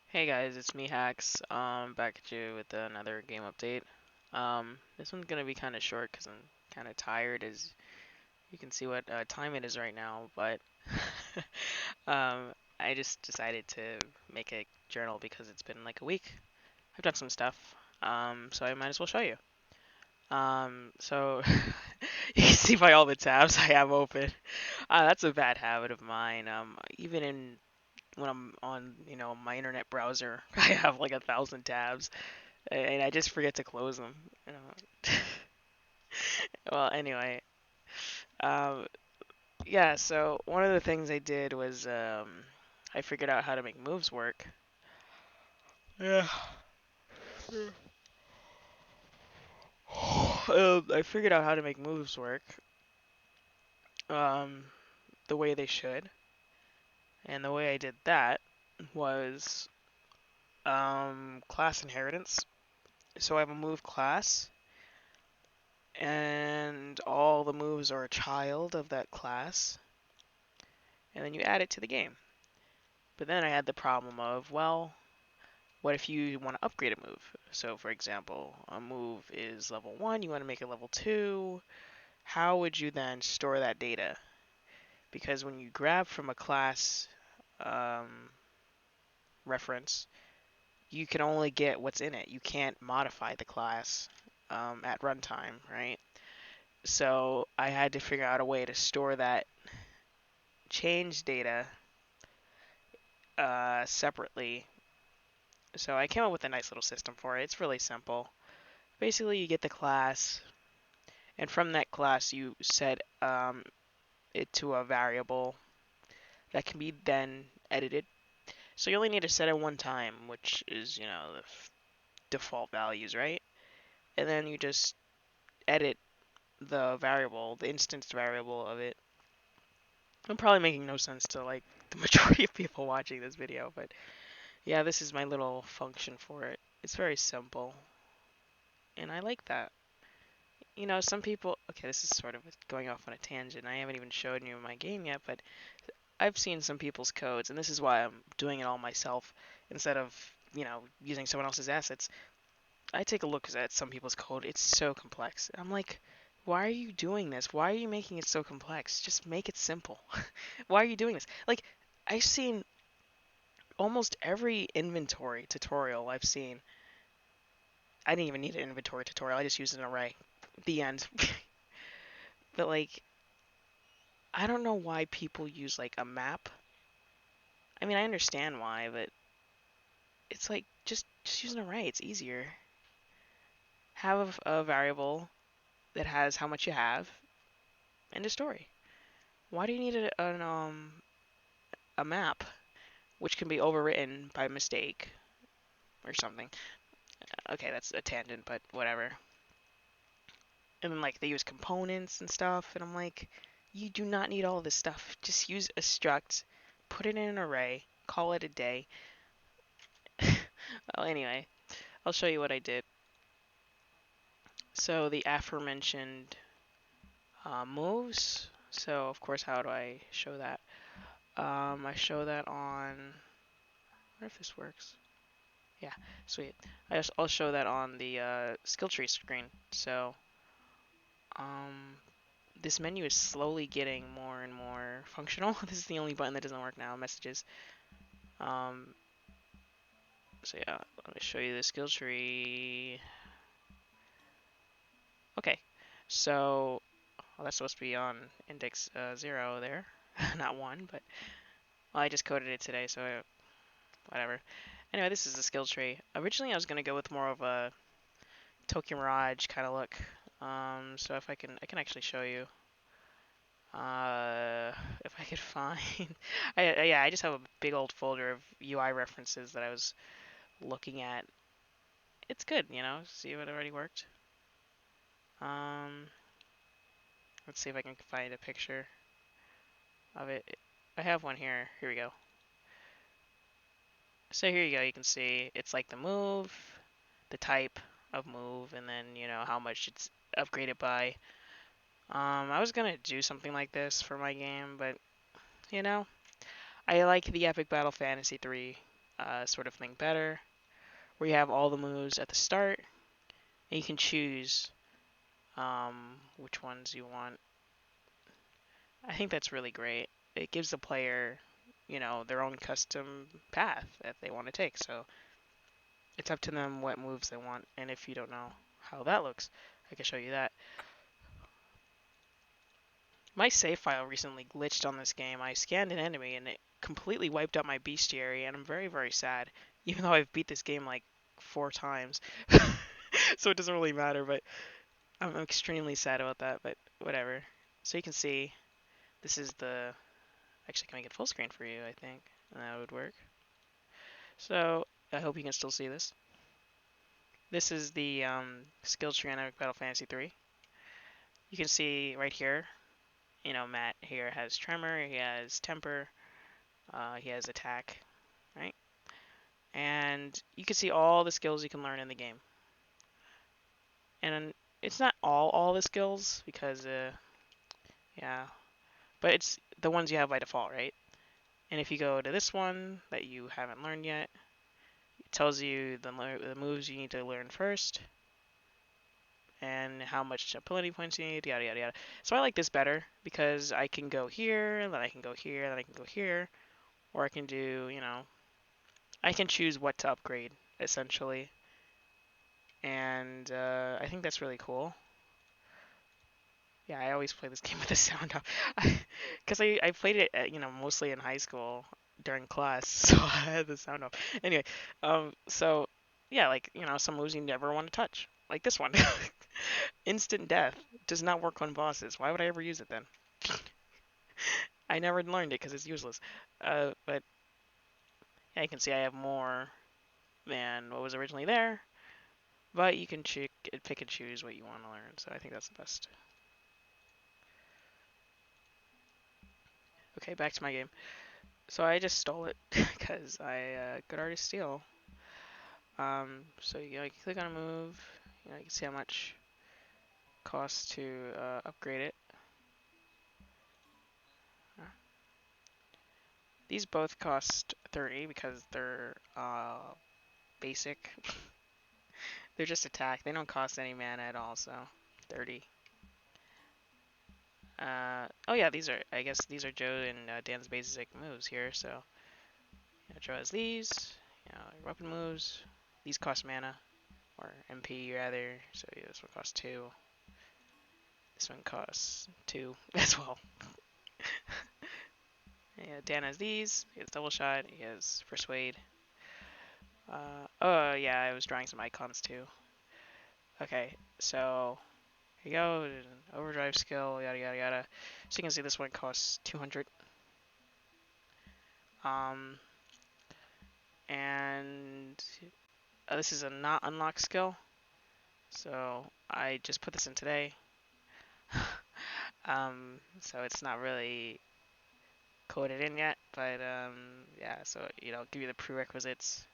Hey guys, it's me Hacks. Back at you with another game update. This one's gonna be kind of short because I'm kind of tired, as you can see what time it is right now. But I just decided to make a journal because it's been like a week. I've done some stuff, so I might as well show you. So you can see by all the tabs I have open. That's a bad habit of mine. Even when I'm on, my internet browser, I have like 1,000 tabs, and I just forget to close them. You know. Well, anyway, um, yeah. So one of the things I did was I figured out how to make moves work. Yeah. I figured out how to make moves work um, the way they should, and the way I did that was class inheritance. So I have a move class, and all the moves are a child of that class, and then you add it to the game. But then I had the problem of, well, what if you want to upgrade a move? So, for example, a move is level 1, you want to make it level 2. How would you then store that data? Because when you grab from a class um, reference, you can only get what's in it. You can't modify the class at runtime, right? So I had to figure out a way to store that change data separately. So I came up with a nice little system for it. It's really simple. Basically, you get the class, and from that class, you set it to a variable that can be then edited. So you only need to set it one time, which is, the default values, right? And then you just edit the variable, the instance variable of it. I'm probably making no sense to like the majority of people watching this video, but yeah, this is my little function for it. It's very simple, and I like that. Some people. Okay, this is sort of going off on a tangent. I haven't even showed you my game yet, but I've seen some people's codes, and this is why I'm doing it all myself instead of, using someone else's assets. I take a look at some people's code. It's so complex. I'm like, why are you doing this? Why are you making it so complex? Just make it simple. Why are you doing this? Like, I've seen almost every inventory tutorial I've seen. I didn't even need an inventory tutorial. I just used an array. The end. But like, I don't know why people use like a map. I mean, I understand why, but it's like just use an array. It's easier. Have a variable that has how much you have and a story. Why do you need a map which can be overwritten by mistake or something? Okay, that's a tangent, but whatever. And then like they use components and stuff, and I'm like, you do not need all this stuff. Just use a struct, put it in an array, call it a day. Well, anyway, I'll show you what I did. So the aforementioned moves. So of course, how do I show that? I show that on. I wonder if this works. Yeah, sweet. I'll show that on the skill tree screen. So um, this menu is slowly getting more and more functional. This is the only button that doesn't work now. Messages. Um, so yeah, let me show you the skill tree. Okay, so well, that's supposed to be on index 0 there, not 1, but well, I just coded it today, so whatever. Anyway, this is the skill tree. Originally, I was gonna go with more of a Tokyo Mirage kind of look. So if I can actually show you. If I could find, yeah, I just have a big old folder of UI references that I was looking at. It's good, see if it already worked. Um, let's see if I can find a picture of it. I have one here. Here we go. So here you go. You can see it's like the move, the type of move, and then how much it's upgraded by. I was gonna do something like this for my game, but you know, I like the Epic Battle Fantasy 3 sort of thing better, where you have all the moves at the start, and you can choose which ones you want. I think that's really great. It gives the player, their own custom path that they want to take. So it's up to them what moves they want. And if you don't know how that looks, I can show you that. My save file recently glitched on this game. I scanned an enemy and it completely wiped out my bestiary, and I'm very, very sad. Even though I've beat this game like 4 times. So it doesn't really matter, but I'm extremely sad about that, but whatever. So you can see, this is the... Actually, can make it full screen for you, I think. And that would work. So, I hope you can still see this. This is the skill tree on Epic Battle Fantasy 3. You can see right here, Matt here has Tremor, he has Temper, he has Attack, right? And you can see all the skills you can learn in the game. And it's not all the skills, because, yeah, but it's the ones you have by default, right? And if you go to this one that you haven't learned yet, it tells you the moves you need to learn first, and how much ability points you need, yada yada yada. So I like this better because I can go here, then I can go here, then I can go here, or I can do, I can choose what to upgrade essentially, and I think that's really cool. Yeah, I always play this game with the sound off, because I played it, mostly in high school during class, so I had the sound off. Anyway, so yeah, like some moves you never want to touch, like this one. Instant death does not work on bosses. Why would I ever use it then? I never learned it because it's useless. But yeah, you can see I have more than what was originally there. But you can pick and choose what you want to learn. So I think that's the best. Okay, back to my game. So I just stole it because good artist steal. So you can click on a move. You can see how much it costs to upgrade it. These both cost 30 because they're basic. They're just attack. They don't cost any mana at all, so 30. Oh yeah, I guess these are Joe and Dan's basic moves here. So Joe has these, weapon moves. These cost mana, or MP rather. So yeah, this one costs 2. This one costs 2 as well. Yeah, Dan has these. He has double shot. He has persuade. Oh yeah, I was drawing some icons too. Okay, so here you go. Overdrive skill, yada yada yada. So you can see this one costs 200. And this is a not unlocked skill, so I just put this in today. So it's not really coded in yet, but yeah. So give you the prerequisites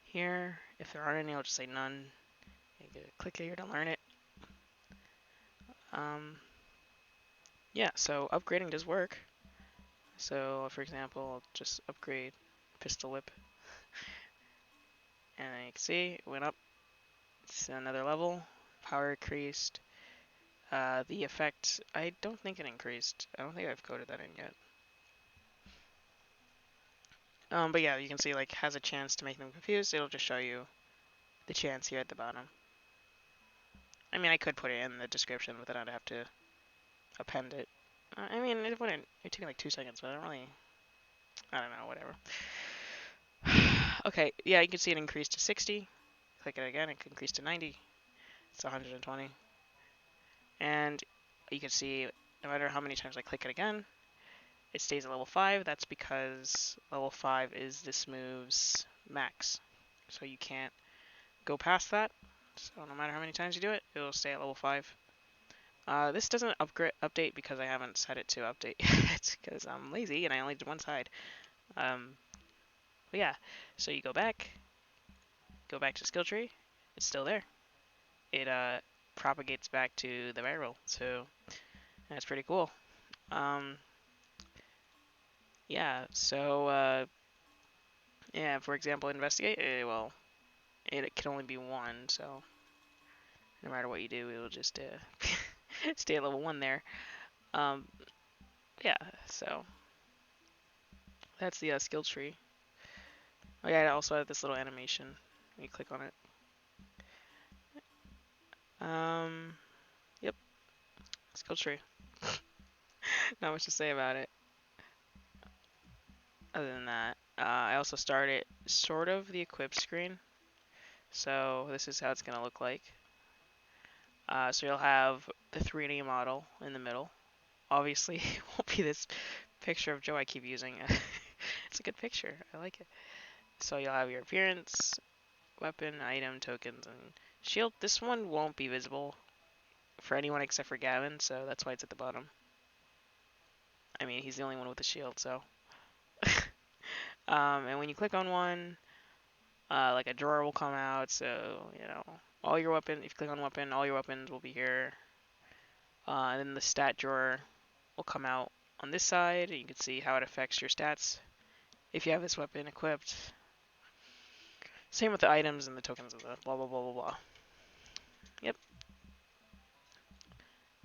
here. If there aren't any, I'll just say none. You can click here to learn it. Yeah. So upgrading does work. So for example, I'll just upgrade pistol whip. And you can see it went up. It's another level. Power increased. The effect, I don't think it increased. I don't think I've coded that in yet. But yeah, you can see like has a chance to make them confused. It'll just show you the chance here at the bottom. I mean, I could put it in the description, but then I'd have to append it. I mean, it wouldn't. It took me like 2 seconds, but I don't know, whatever. Okay, yeah, you can see it increased to 60. Click it again, it can increase to 90. It's 120. And you can see no matter how many times I click it again, it stays at level 5. That's because level 5 is this move's max. So you can't go past that. So no matter how many times you do it, it will stay at level 5. This doesn't update because I haven't set it to update. It's because I'm lazy and I only did one side. But yeah, so you go back to skill tree. It's still there. It propagates back to the barrel. So that's pretty cool. Yeah, so Yeah, for example, investigate. Well, it can only be one, so no matter what you do, it'll just stay at level 1 there. Um, yeah, so that's the skill tree. Oh yeah, I also have this little animation. Let me click on it. Yep, skill tree. Not much to say about it. Other than that, I also started sort of the equip screen. So this is how it's gonna look like. So you'll have the 3D model in the middle. Obviously, it won't be this picture of Joe I keep using. It's a good picture. I like it. So you'll have your appearance, weapon, item, tokens, and shield. This one won't be visible for anyone except for Gavin, so that's why it's at the bottom. I mean, he's the only one with a shield, so. And when you click on one, like a drawer will come out, so, you know, all your weapon, if you click on weapon, all your weapons will be here. And then the stat drawer will come out on this side, and you can see how it affects your stats if you have this weapon equipped. Same with the items and the tokens of the blah blah blah blah blah. Yep.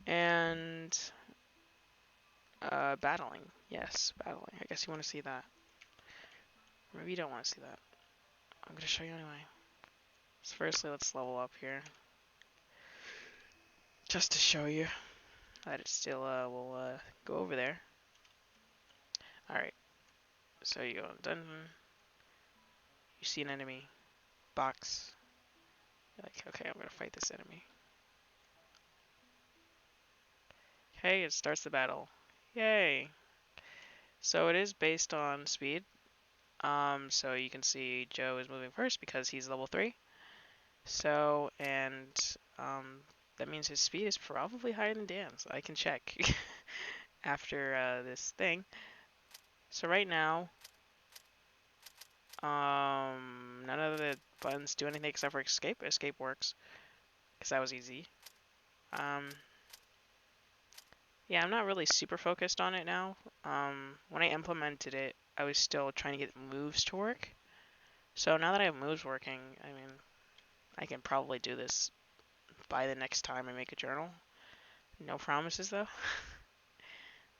And battling. Yes, battling. I guess you want to see that. Maybe you don't want to see that. I'm going to show you anyway. So firstly, let's level up here. Just to show you that it still will go over there. Alright. So you go in dungeon. You see an enemy. Box. You're like, okay, I'm going to fight this enemy. Okay, it starts the battle. Yay! So it is based on speed. So you can see Joe is moving first because he's level 3. So, and that means his speed is probably higher than Dan's. I can check after this thing. So right now, none of the buttons do anything except for escape. Escape works, because that was easy. Yeah, I'm not really super focused on it now. When I implemented it, I was still trying to get moves to work. So now that I have moves working, I mean, I can probably do this by the next time I make a journal. No promises though.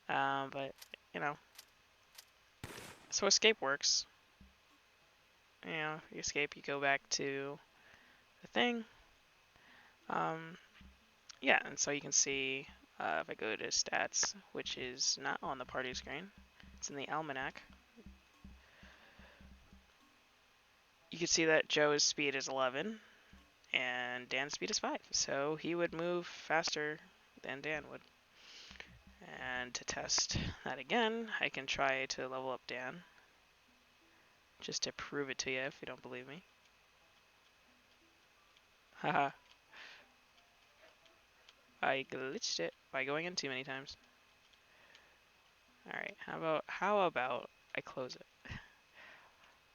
But you know, so escape works. You know, you escape, you go back to the thing. Yeah, and so you can see if I go to stats, which is not on the party screen, it's in the almanac. You can see that Joe's speed is 11 and Dan's speed is 5, so he would move faster than Dan would. And to test that again, I can try to level up Dan, just to prove it to you if you don't believe me. Haha. I glitched it by going in too many times. Alright, how about I close it?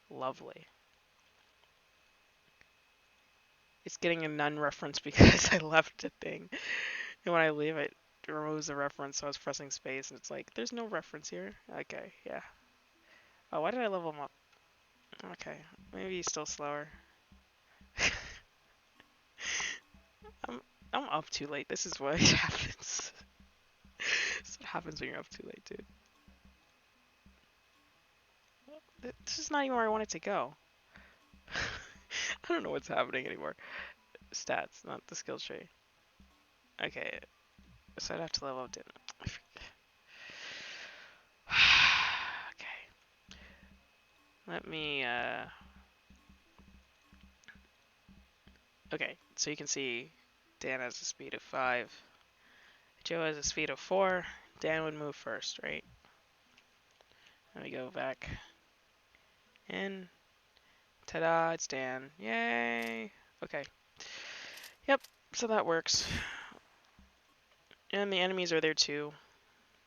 Lovely. It's getting a none reference because I left a thing. And when I leave, it removes the reference, so I was pressing space, and it's like, there's no reference here. Okay, yeah. Oh, why did I level him up? Okay, maybe he's still slower. I'm, I'm up too late. This is what happens. This is what happens when you're up too late, dude. This is not even where I want it to go. I don't know what's happening anymore. Stats, not the skill tree. Okay, so I'd have to level up, didn't I? Okay. Let me, okay, so you can see Dan has a speed of 5. Joe has a speed of 4. Dan would move first, right? Let me go back in. Ta-da, it's Dan. Yay! Okay. Yep, so that works. And the enemies are there too.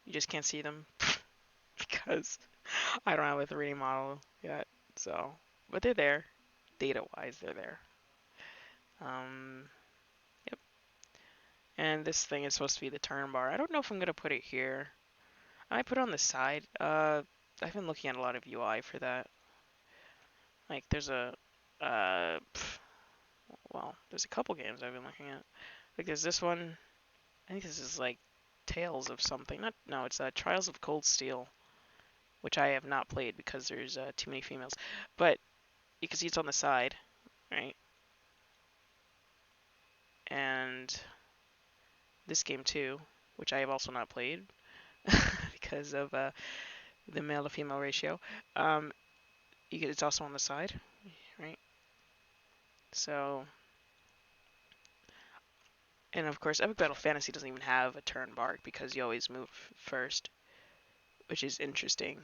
You just can't see them because I don't have a 3D model yet. So, but they're there. Data-wise, they're there. Yep. And this thing is supposed to be the turn bar. I don't know if I'm gonna put it here. I might put it on the side. I've been looking at a lot of UI for that. Like there's uh, well, there's a couple games I've been looking at. Like there's this one. I think this is like Tales of something. Not no, it's Trials of Cold Steel, which I have not played because there's too many females. But you can see it's on the side, right? And this game too, which I have also not played because of the male to female ratio. Um, it's also on the side, right? So, and of course, Epic Battle Fantasy doesn't even have a turn bar because you always move first, which is interesting,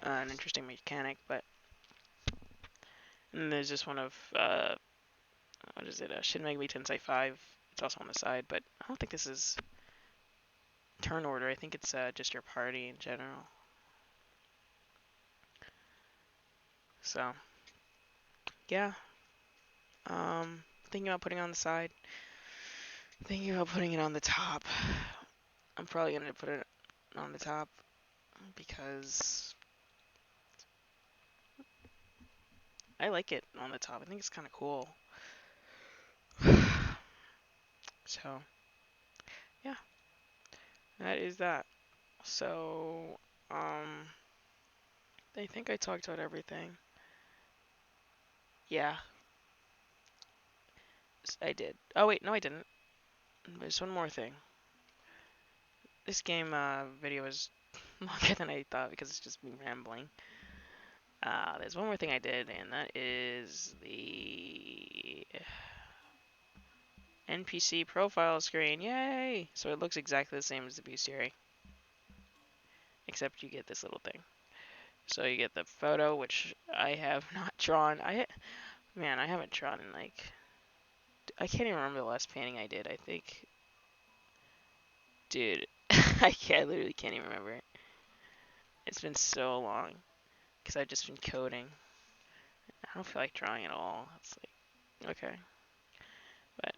an interesting mechanic. But and there's this one of what is it? Shin Megami Tensei 5. It's also on the side, but I don't think this is turn order. I think it's just your party in general. So yeah, thinking about putting it on the side. Thinking about putting it on the top. I'm probably gonna put it on the top because I like it on the top. I think it's kind of cool. So yeah, that is that. So I think I talked about everything. Yeah, I did. Oh wait, no, I didn't. There's one more thing. This game video is longer than I thought because it's just me rambling. There's one more thing I did, and that is the NPC profile screen. Yay! So it looks exactly the same as the bestiary, except you get this little thing. So you get the photo, which I have not drawn. Man, I haven't drawn in like I can't even remember the last painting I did. I think, dude, I literally can't even remember it. It's been so long because I've just been coding. I don't feel like drawing at all. It's like okay, but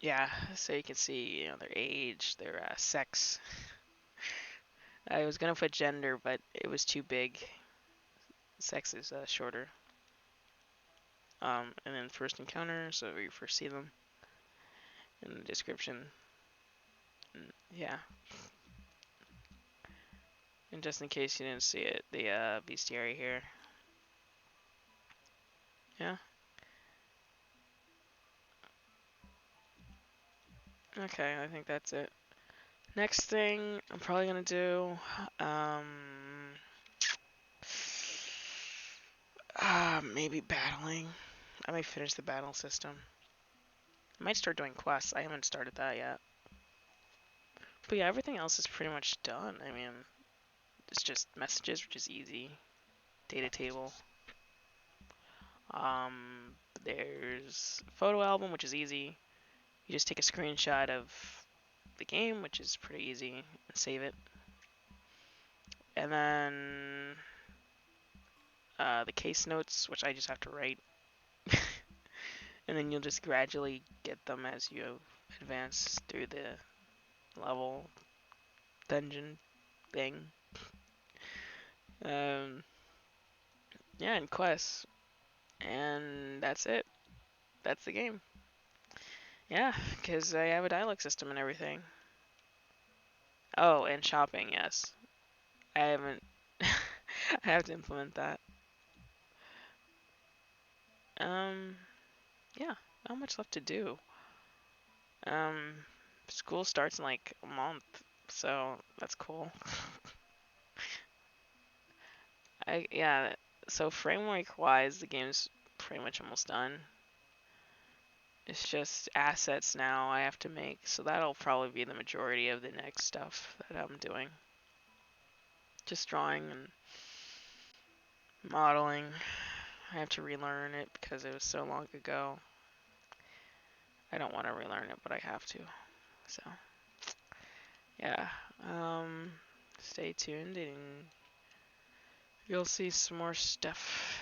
yeah. So you can see, their age, their sex. I was gonna put gender, but it was too big. Sex is shorter. And then first encounter, so you first see them in the description. And yeah, and just in case you didn't see it, the bestiary here. Yeah. Okay, I think that's it. Next thing I'm probably gonna do, maybe battling. I might finish the battle system. I might start doing quests. I haven't started that yet. But yeah, everything else is pretty much done. I mean, it's just messages, which is easy. Data table. Um, there's photo album, which is easy. You just take a screenshot of the game, which is pretty easy, and save it. And then the case notes, which I just have to write. And then you'll just gradually get them as you advance through the level dungeon thing. Um, yeah, and quests, and that's it. That's the game. Yeah, because I have a dialogue system and everything. Oh, and shopping, yes. I haven't. I have to implement that. Um, yeah. Not much left to do. Um, school starts in like a month, so that's cool. Yeah. So framework wise, the game's pretty much almost done. It's just assets now I have to make, so that'll probably be the majority of the next stuff that I'm doing. Just drawing and modeling. I have to relearn it because it was so long ago. I don't want to relearn it, but I have to. So, yeah. Stay tuned and you'll see some more stuff.